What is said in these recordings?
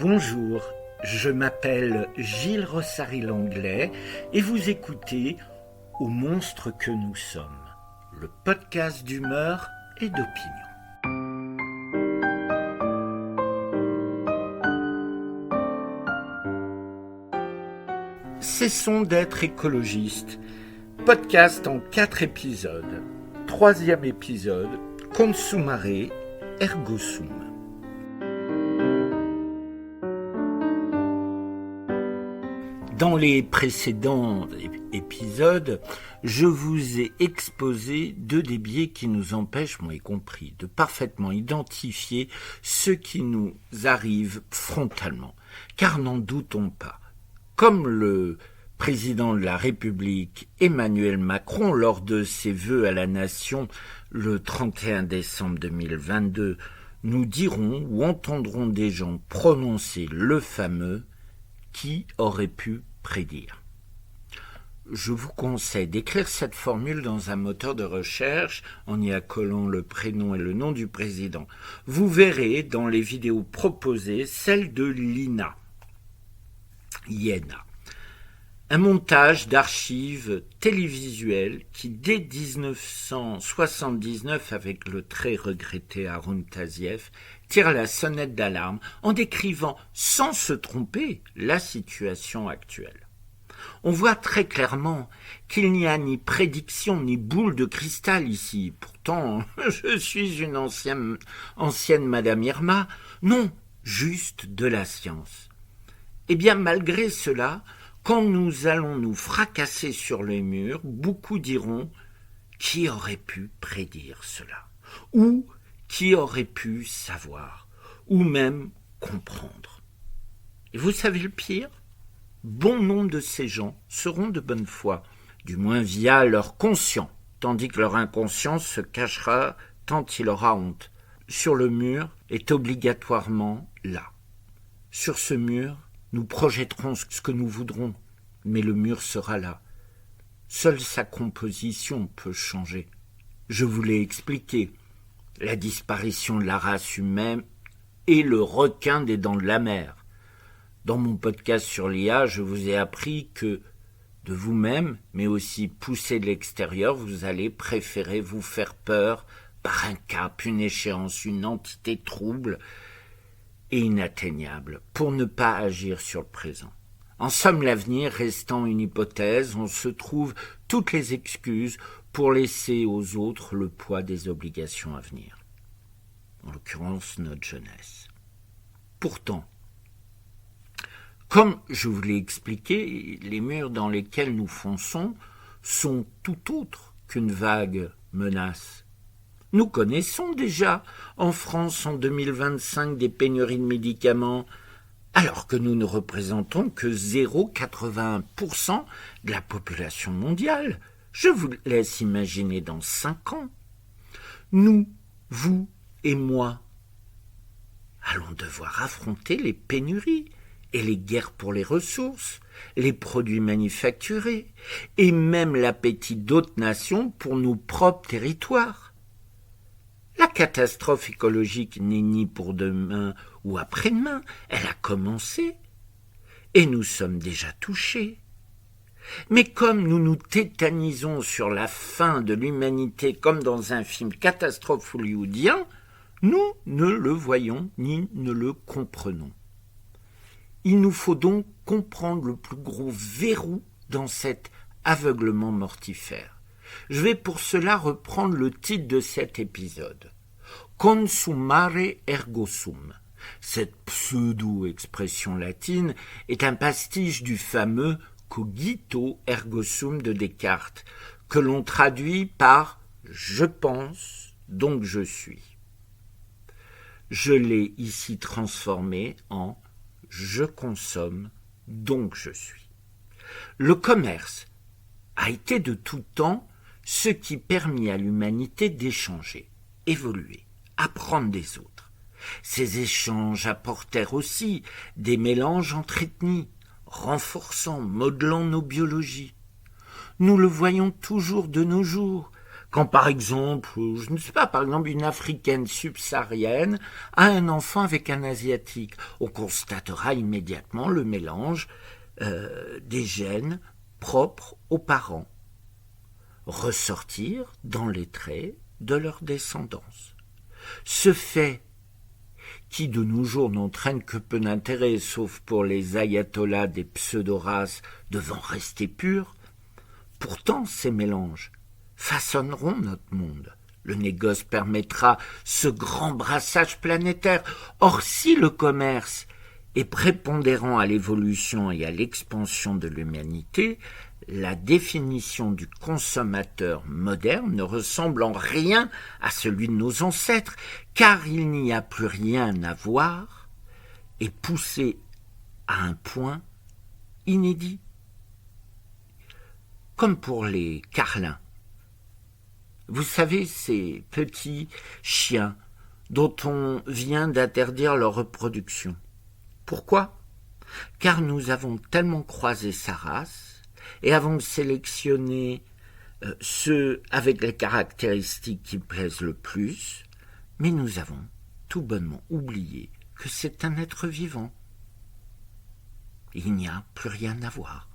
Bonjour, je m'appelle Gilles Rossary-Langlais et vous écoutez Au monstre que nous sommes, le podcast d'humeur et d'opinion. Cessons d'être écologistes. Podcast en 4 épisodes. 3e épisode, Consumare ergo sum. Dans les précédents épisodes, je vous ai exposé 2 des biais qui nous empêchent, moi y compris, de parfaitement identifier ce qui nous arrive frontalement. Car n'en doutons pas, comme le président de la République Emmanuel Macron, lors de ses vœux à la nation le 31 décembre 2022, nous dirons ou entendrons des gens prononcer le fameux « qui aurait pu prédire ». Je vous conseille d'écrire cette formule dans un moteur de recherche en y accolant le prénom et le nom du président. Vous verrez dans les vidéos proposées celle de l'INA. Un montage d'archives télévisuelles qui, dès 1979, avec le très regretté Haroun Tazieff, tire la sonnette d'alarme en décrivant, sans se tromper, la situation actuelle. On voit très clairement qu'il n'y a ni prédiction ni boule de cristal ici. Pourtant, je suis une ancienne Madame Irma. Non, juste de la science. Eh bien, malgré cela, quand nous allons nous fracasser sur les murs, beaucoup diront « qui aurait pu prédire cela ?» ou « qui aurait pu savoir ?» ou même « comprendre ?» Et vous savez le pire ? Bon nombre de ces gens seront de bonne foi, du moins via leur conscient, tandis que leur inconscient se cachera tant il aura honte. Sur le mur est obligatoirement là. Sur ce mur, nous projetterons ce que nous voudrons, mais le mur sera là. Seule sa composition peut changer. Je vous l'ai expliqué. La disparition de la race humaine et le requin des dents de la mer. Dans mon podcast sur l'IA, je vous ai appris que de vous-même, mais aussi poussé de l'extérieur, vous allez préférer vous faire peur par un cap, une échéance, une entité trouble et inatteignable, pour ne pas agir sur le présent. En somme, l'avenir restant une hypothèse, on se trouve toutes les excuses pour laisser aux autres le poids des obligations à venir. En l'occurrence, notre jeunesse. Pourtant, comme je vous l'ai expliqué, les murs dans lesquels nous fonçons sont tout autres qu'une vague menace. Nous connaissons déjà en France en 2025 des pénuries de médicaments, alors que nous ne représentons que 0,81% de la population mondiale. Je vous laisse imaginer dans 5 ans. Nous, vous et moi, allons devoir affronter les pénuries et les guerres pour les ressources, les produits manufacturés et même l'appétit d'autres nations pour nos propres territoires. La catastrophe écologique n'est ni pour demain ou après-demain, elle a commencé et nous sommes déjà touchés. Mais comme nous nous tétanisons sur la fin de l'humanité comme dans un film catastrophe hollywoodien, nous ne le voyons ni ne le comprenons. Il nous faut donc comprendre le plus gros verrou dans cet aveuglement mortifère. Je vais pour cela reprendre le titre de cet épisode. Consumare ergo sum. Cette pseudo-expression latine est un pastiche du fameux cogito ergo sum de Descartes, que l'on traduit par « je pense, donc je suis ». Je l'ai ici transformé en « je consomme, donc je suis ». Le commerce a été de tout temps ce qui permit à l'humanité d'échanger, évoluer, apprendre des autres. Ces échanges apportèrent aussi des mélanges entre ethnies, renforçant, modelant nos biologies. Nous le voyons toujours de nos jours, Quand par exemple, je ne sais pas, par exemple une africaine subsaharienne a un enfant avec un asiatique, on constatera immédiatement le mélange des gènes propres aux parents ressortir dans les traits de leur descendance. Ce fait, qui de nos jours n'entraîne que peu d'intérêt, sauf pour les ayatollahs des pseudo-races devant rester purs, pourtant ces mélanges façonneront notre monde. Le négoce permettra ce grand brassage planétaire. Or, si le commerce est prépondérant à l'évolution et à l'expansion de l'humanité, la définition du consommateur moderne ne ressemble en rien à celui de nos ancêtres, car il n'y a plus rien à voir et poussé à un point inédit. Comme pour les carlins. Vous savez, ces petits chiens dont on vient d'interdire leur reproduction. Pourquoi ? Car nous avons tellement croisé sa race et avons sélectionné ceux avec les caractéristiques qui plaisent le plus, mais nous avons tout bonnement oublié que c'est un être vivant. Il n'y a plus rien à voir.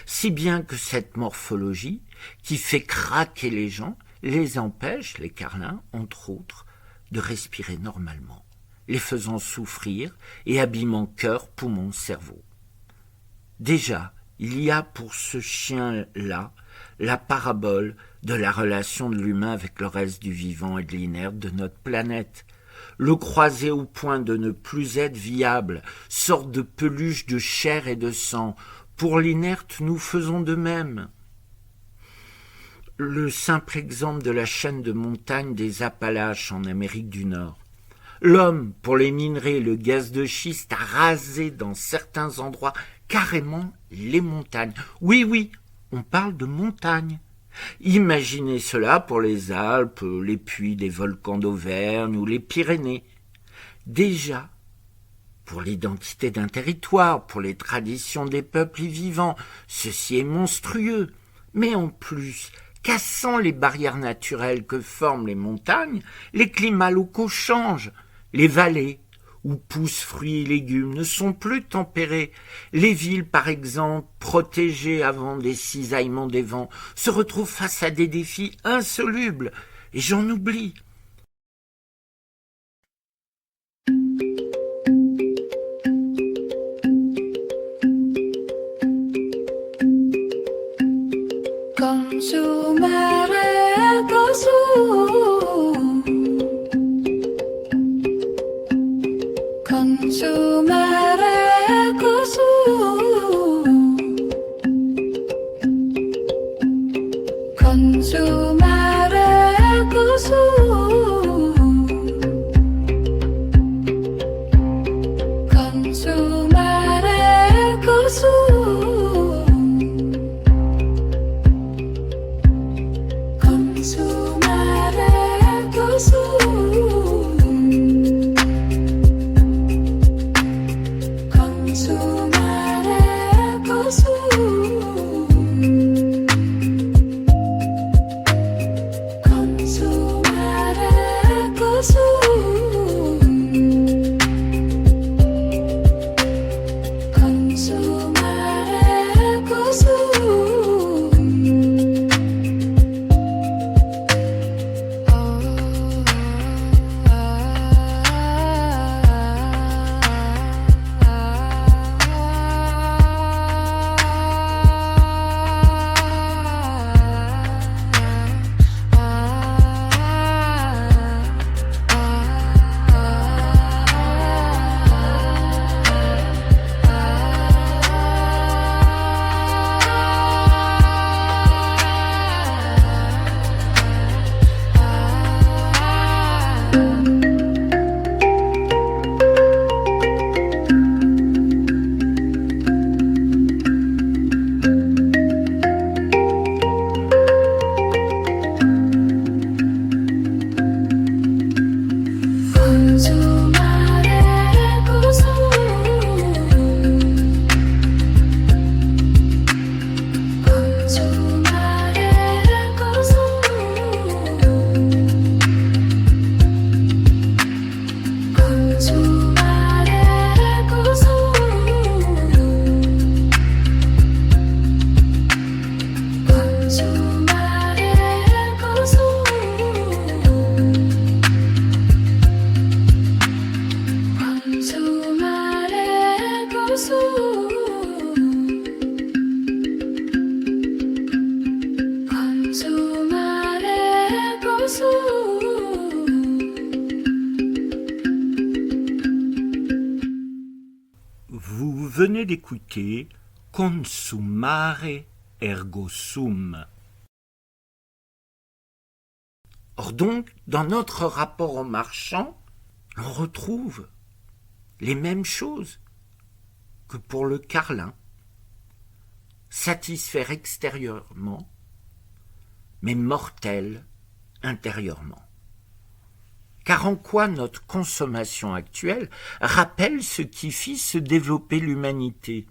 Si bien que cette morphologie, qui fait craquer les gens, les empêche, les carlins, entre autres, de respirer normalement, les faisant souffrir et abîmant cœur, poumon, cerveau. Déjà, il y a pour ce chien-là la parabole de la relation de l'humain avec le reste du vivant et de l'inerte de notre planète. Le croiser au point de ne plus être viable, sorte de peluche de chair et de sang. Pour l'inerte, nous faisons de même. Le simple exemple de la chaîne de montagnes des Appalaches en Amérique du Nord. L'homme, pour les minerais et le gaz de schiste, a rasé dans certains endroits carrément les montagnes. Oui, on parle de montagnes. Imaginez cela pour les Alpes, les puits des volcans d'Auvergne ou les Pyrénées. Déjà, pour l'identité d'un territoire, pour les traditions des peuples y vivant, ceci est monstrueux. Mais en plus, cassant les barrières naturelles que forment les montagnes, les climats locaux changent. Les vallées, où poussent fruits et légumes, ne sont plus tempérées. Les villes, par exemple, protégées avant des cisaillements des vents, se retrouvent face à des défis insolubles. Et j'en oublie. Consumere venez d'écouter Consumare ergo sum. Or donc, dans notre rapport au marchand, on retrouve les mêmes choses que pour le carlin. Satisfaire extérieurement, mais mortel intérieurement. Car en quoi notre consommation actuelle rappelle ce qui fit se développer l'humanité ?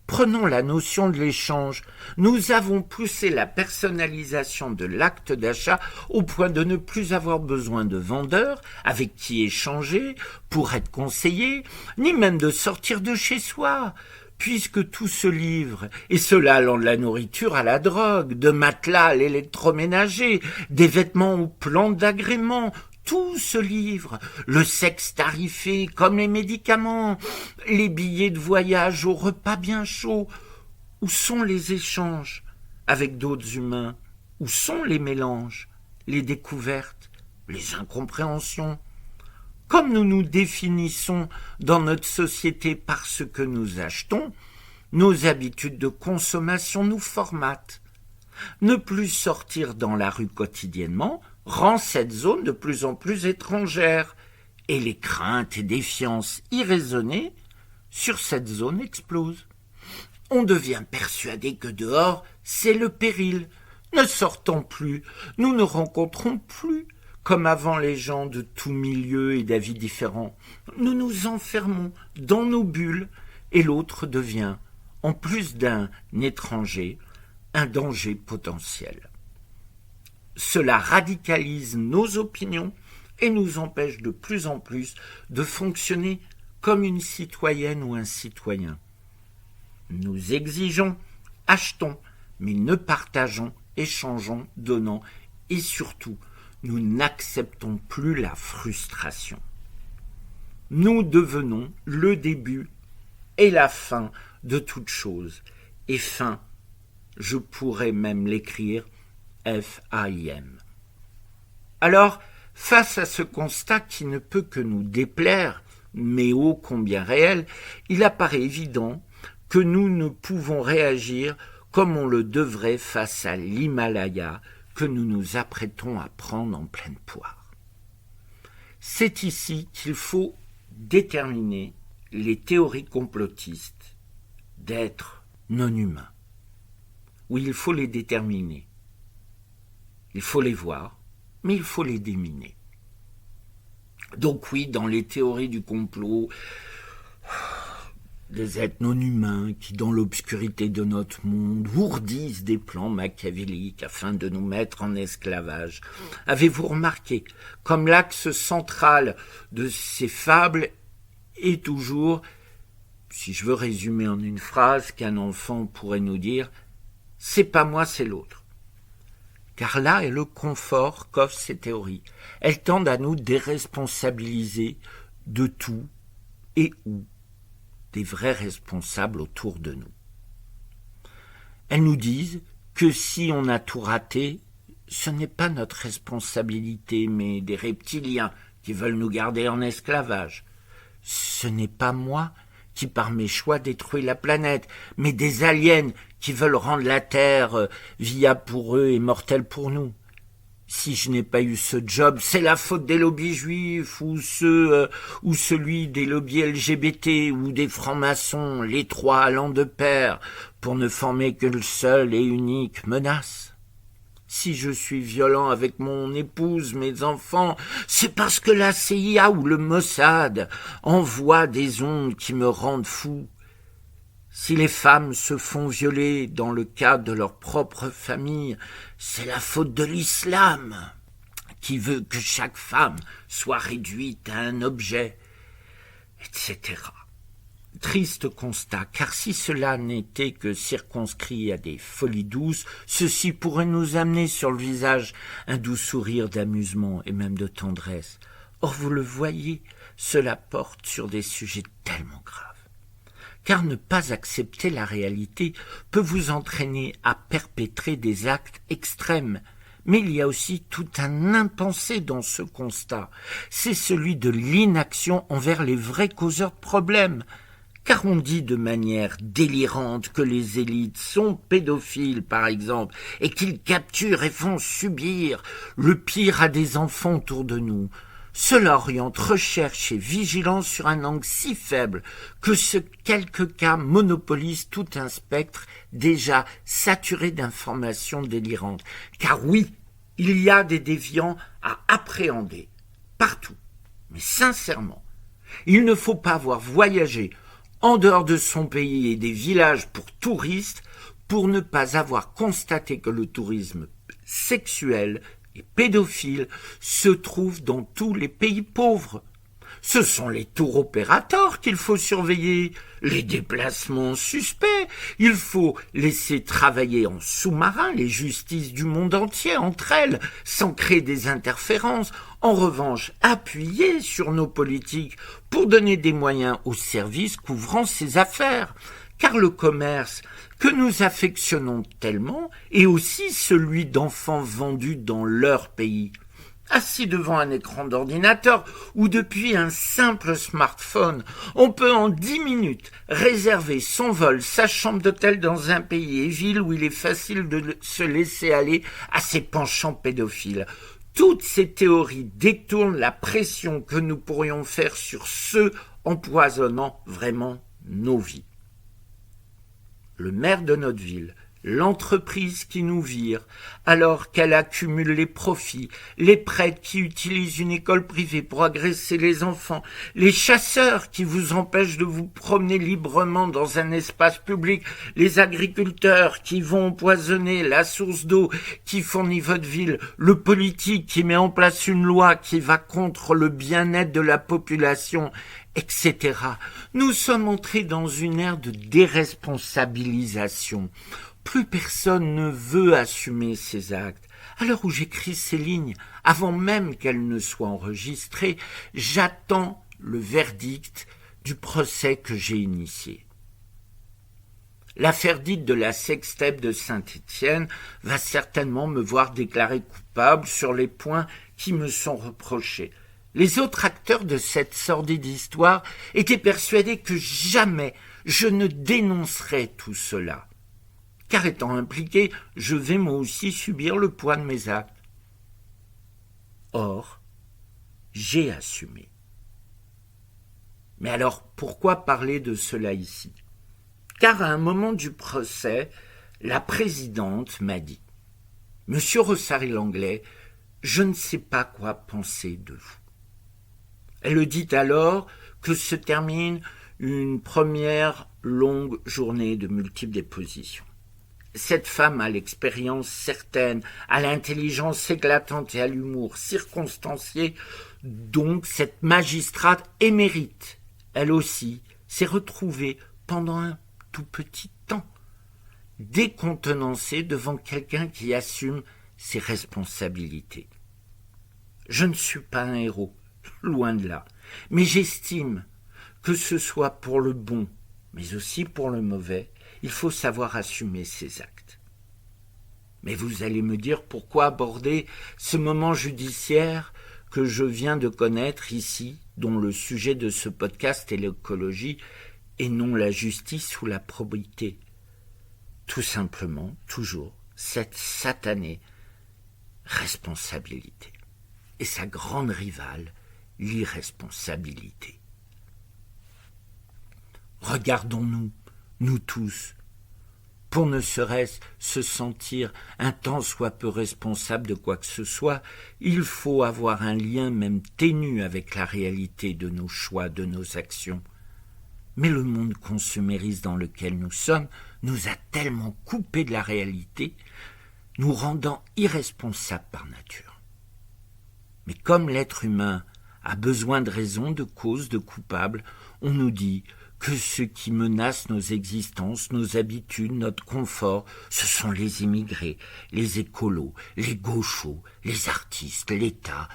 Prenons la notion de l'échange. Nous avons poussé la personnalisation de l'acte d'achat au point de ne plus avoir besoin de vendeurs avec qui échanger pour être conseillé, ni même de sortir de chez soi, puisque tout se livre, et cela allant de la nourriture à la drogue, de matelas à l'électroménager, des vêtements aux plantes d'agrément, tout se livre, le sexe tarifé comme les médicaments, les billets de voyage au repas bien chaud. Où sont les échanges avec d'autres humains? Où sont les mélanges, les découvertes, les incompréhensions? Comme nous nous définissons dans notre société par ce que nous achetons, nos habitudes de consommation nous formatent. Ne plus sortir dans la rue quotidiennement rend cette zone de plus en plus étrangère, et les craintes et défiances irraisonnées sur cette zone explosent. On devient persuadé que dehors, c'est le péril. Ne sortons plus, nous ne rencontrons plus, comme avant, les gens de tout milieu et d'avis différents. Nous nous enfermons dans nos bulles, et l'autre devient, en plus d'un étranger, un danger potentiel. Cela radicalise nos opinions et nous empêche de plus en plus de fonctionner comme une citoyenne ou un citoyen. Nous exigeons, achetons, mais ne partageons, échangeons, donnons, et surtout, nous n'acceptons plus la frustration. Nous devenons le début et la fin de toute chose, et fin, je pourrais même l'écrire F-A-I-M. Alors, face à ce constat qui ne peut que nous déplaire, mais ô combien réel, il apparaît évident que nous ne pouvons réagir comme on le devrait face à l'Himalaya que nous nous apprêtons à prendre en pleine poire. C'est ici qu'il faut déterminer les théories complotistes d'êtres non humains. Oui, il faut les déterminer. Il faut les voir, mais il faut les déminer. Donc oui, dans les théories du complot, des êtres non humains qui, dans l'obscurité de notre monde, ourdissent des plans machiavéliques afin de nous mettre en esclavage. Avez-vous remarqué, comme l'axe central de ces fables est toujours, si je veux résumer en une phrase qu'un enfant pourrait nous dire, « c'est pas moi, c'est l'autre ». Car là est le confort qu'offrent ces théories. Elles tendent à nous déresponsabiliser de tout et où des vrais responsables autour de nous. Elles nous disent que si on a tout raté, ce n'est pas notre responsabilité, mais des reptiliens qui veulent nous garder en esclavage. Ce n'est pas moi qui, par mes choix, détruis la planète, mais des aliens qui veulent rendre la Terre viable pour eux et mortelle pour nous. Si je n'ai pas eu ce job, c'est la faute des lobbies juifs ou celui des lobbies LGBT ou des francs-maçons, les trois allant de pair, pour ne former que le seul et unique menace. Si je suis violent avec mon épouse, mes enfants, c'est parce que la CIA ou le Mossad envoient des ondes qui me rendent fou. Si les femmes se font violer dans le cadre de leur propre famille, c'est la faute de l'islam, qui veut que chaque femme soit réduite à un objet, etc. Triste constat, car si cela n'était que circonscrit à des folies douces, ceci pourrait nous amener sur le visage un doux sourire d'amusement et même de tendresse. Or, vous le voyez, cela porte sur des sujets tellement graves. Car ne pas accepter la réalité peut vous entraîner à perpétrer des actes extrêmes. Mais il y a aussi tout un impensé dans ce constat. C'est celui de l'inaction envers les vrais causeurs de problèmes. car on dit de manière délirante que les élites sont pédophiles, par exemple, et qu'ils capturent et font subir le pire à des enfants autour de nous. Cela oriente recherche et vigilance sur un angle si faible que ce quelques cas monopolisent tout un spectre déjà saturé d'informations délirantes. Car oui, il y a des déviants à appréhender, partout. Mais sincèrement, il ne faut pas avoir voyagé en dehors de son pays et des villages pour touristes pour ne pas avoir constaté que le tourisme sexuel et pédophile se trouve dans tous les pays pauvres. Ce sont les tours opérateurs qu'il faut surveiller, les déplacements suspects. Il faut laisser travailler en sous-marin les justices du monde entier entre elles, sans créer des interférences. En revanche, appuyer sur nos politiques pour donner des moyens aux services couvrant ces affaires. Car le commerce que nous affectionnons tellement est aussi celui d'enfants vendus dans leur pays. Assis devant un écran d'ordinateur ou depuis un simple smartphone, on peut en 10 minutes réserver son vol, sa chambre d'hôtel dans un pays et ville où il est facile de se laisser aller à ses penchants pédophiles. Toutes ces théories détournent la pression que nous pourrions faire sur ceux empoisonnant vraiment nos vies. Le maire de notre ville, l'entreprise qui nous vire, alors qu'elle accumule les profits, les prêtres qui utilisent une école privée pour agresser les enfants, les chasseurs qui vous empêchent de vous promener librement dans un espace public, les agriculteurs qui vont empoisonner la source d'eau qui fournit votre ville, le politique qui met en place une loi qui va contre le bien-être de la population, etc. Nous sommes entrés dans une ère de déresponsabilisation. Plus personne ne veut assumer ses actes. À l'heure où j'écris ces lignes, avant même qu'elles ne soient enregistrées, j'attends le verdict du procès que j'ai initié. L'affaire dite de la sextape de Saint-Étienne va certainement me voir déclaré coupable sur les points qui me sont reprochés. Les autres acteurs de cette sordide histoire étaient persuadés que jamais je ne dénoncerais tout cela. Car étant impliqué, je vais moi aussi subir le poids de mes actes. Or, j'ai assumé. Mais alors, pourquoi parler de cela ici ? Car à un moment du procès, la présidente m'a dit « Monsieur Rosary-Langlais, je ne sais pas quoi penser de vous. » Elle dit alors que se termine une première longue journée de multiples dépositions. Cette femme a l'expérience certaine, à l'intelligence éclatante et à l'humour circonstancié, donc cette magistrate émérite, elle aussi, s'est retrouvée pendant un tout petit temps, décontenancée devant quelqu'un qui assume ses responsabilités. Je ne suis pas un héros, loin de là, mais j'estime que ce soit pour le bon, mais aussi pour le mauvais, il faut savoir assumer ses actes. Mais vous allez me dire pourquoi aborder ce moment judiciaire que je viens de connaître ici, dont le sujet de ce podcast est l'écologie et non la justice ou la probité. Tout simplement, toujours, cette satanée responsabilité et sa grande rivale, l'irresponsabilité. Regardons-nous, nous tous, pour ne serait-ce se sentir un tant soit peu responsable de quoi que ce soit, il faut avoir un lien même ténu avec la réalité de nos choix, de nos actions. Mais le monde consumériste dans lequel nous sommes nous a tellement coupés de la réalité, nous rendant irresponsables par nature. Mais comme l'être humain a besoin de raison, de cause, de coupable, on nous dit que ce qui menace nos existences, nos habitudes, notre confort, ce sont les immigrés, les écolos, les gauchos, les artistes, l'État,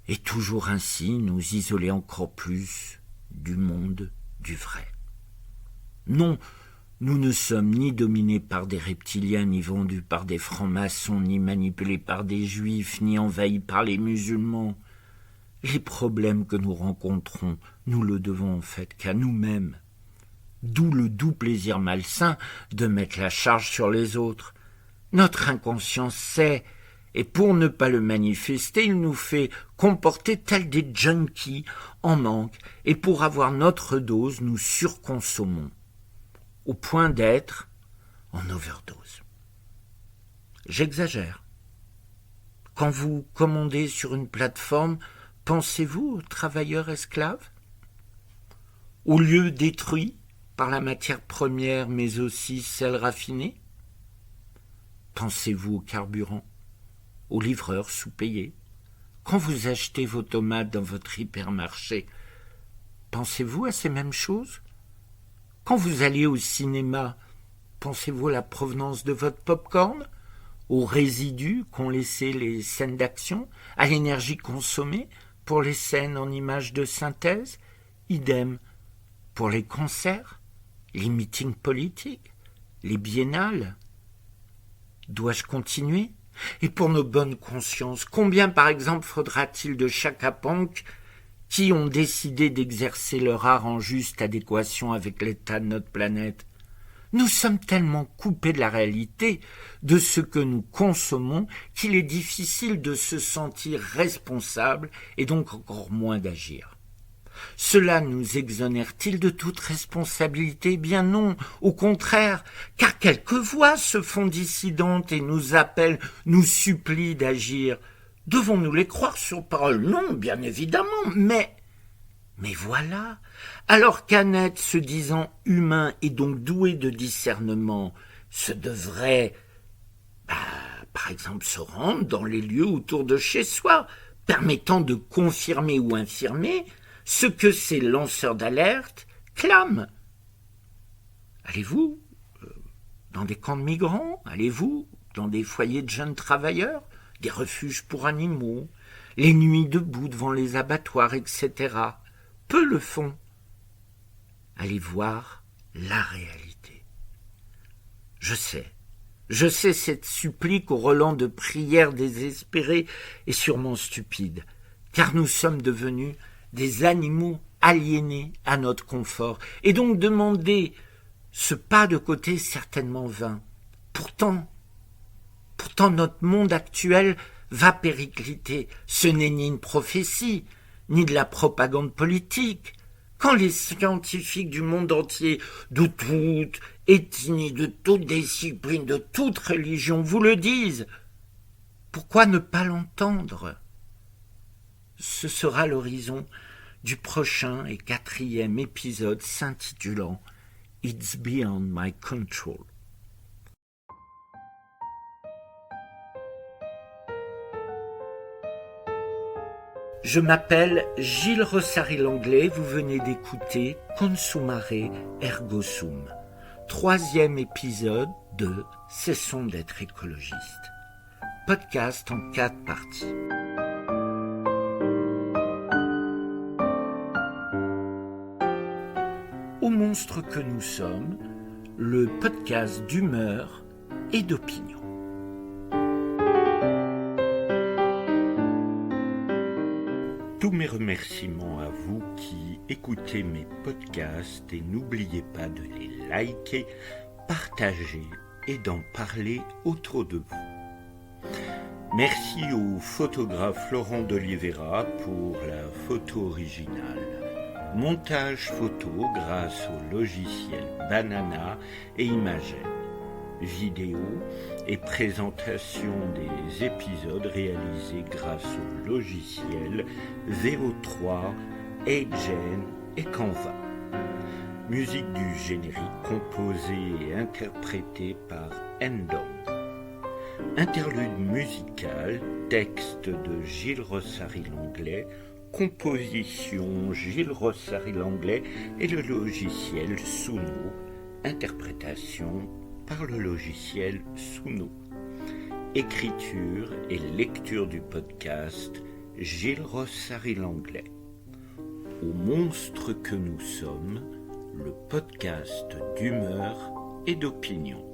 et toujours ainsi nous isoler encore plus du monde du vrai. Non, nous ne sommes ni dominés par des reptiliens, ni vendus par des francs-maçons, ni manipulés par des juifs, ni envahis par les musulmans. Les problèmes que nous rencontrons, nous le devons en fait qu'à nous-mêmes. D'où le doux plaisir malsain de mettre la charge sur les autres. Notre inconscient sait, et pour ne pas le manifester, il nous fait comporter tels des junkies en manque, et pour avoir notre dose, nous surconsommons, au point d'être en overdose. J'exagère. Quand vous commandez sur une plateforme, pensez-vous aux travailleurs esclaves? Aux lieux détruits par la matière première, mais aussi celle raffinée? Pensez-vous au carburant, aux livreurs sous-payés? Quand vous achetez vos tomates dans votre hypermarché, pensez-vous à ces mêmes choses? Quand vous allez au cinéma, pensez-vous à la provenance de votre pop-corn, aux résidus qu'ont laissés les scènes d'action, à l'énergie consommée pour les scènes en images de synthèse? Idem pour les concerts, les meetings politiques, les biennales. Dois-je continuer? Et pour nos bonnes consciences, combien par exemple faudra-t-il de chacapanques qui ont décidé d'exercer leur art en juste adéquation avec l'état de notre planète? Nous sommes tellement coupés de la réalité, de ce que nous consommons, qu'il est difficile de se sentir responsable et donc encore moins d'agir. Cela nous exonère-t-il de toute responsabilité? Bien non, au contraire, car quelques voix se font dissidentes et nous appellent, nous supplient d'agir. Devons-nous les croire sur parole? Non, bien évidemment, mais voilà, alors qu'un être se disant humain et donc doué de discernement se devrait, par exemple, se rendre dans les lieux autour de chez soi, permettant de confirmer ou infirmer ce que ces lanceurs d'alerte clament. Allez-vous dans des camps de migrants? Allez-vous dans des foyers de jeunes travailleurs, des refuges pour animaux, les nuits debout devant les abattoirs, etc. Peu le font. Allez voir la réalité. Je sais cette supplique au relent de prières désespérées est sûrement stupide, car nous sommes devenus des animaux aliénés à notre confort, et donc demander ce pas de côté certainement vain. Pourtant notre monde actuel va péricliter. Ce n'est ni une prophétie, ni de la propagande politique. Quand les scientifiques du monde entier, de toute ethnie, de toute discipline, de toute religion, vous le disent, pourquoi ne pas l'entendre? Ce sera l'horizon du prochain et 4e épisode s'intitulant « It's Beyond My Control ». Je m'appelle Gilles Rossary-Langlais, vous venez d'écouter Consumare Ergo Sum, 3e épisode de Cessons d'être écologistes. Podcast en 4 parties. Au monstre que nous sommes, le podcast d'humeur et d'opinion. Tous mes remerciements à vous qui écoutez mes podcasts et n'oubliez pas de les liker, partager et d'en parler autour de vous. Merci au photographe Laurent d'Oliveira pour la photo originale. Montage photo grâce au logiciel Banana et Imagen. Vidéo et présentation des épisodes réalisés grâce au logiciel VO3, Agen et Canva. Musique du générique composée et interprétée par Endong. Interlude musical, texte de Gilles Rossary-Langlais, composition Gilles Rossary-Langlais et le logiciel Suno, interprétation par le logiciel Suno. Écriture et lecture du podcast Gilles Rossary-Langlais. Au monstre que nous sommes, le podcast d'humeur et d'opinion.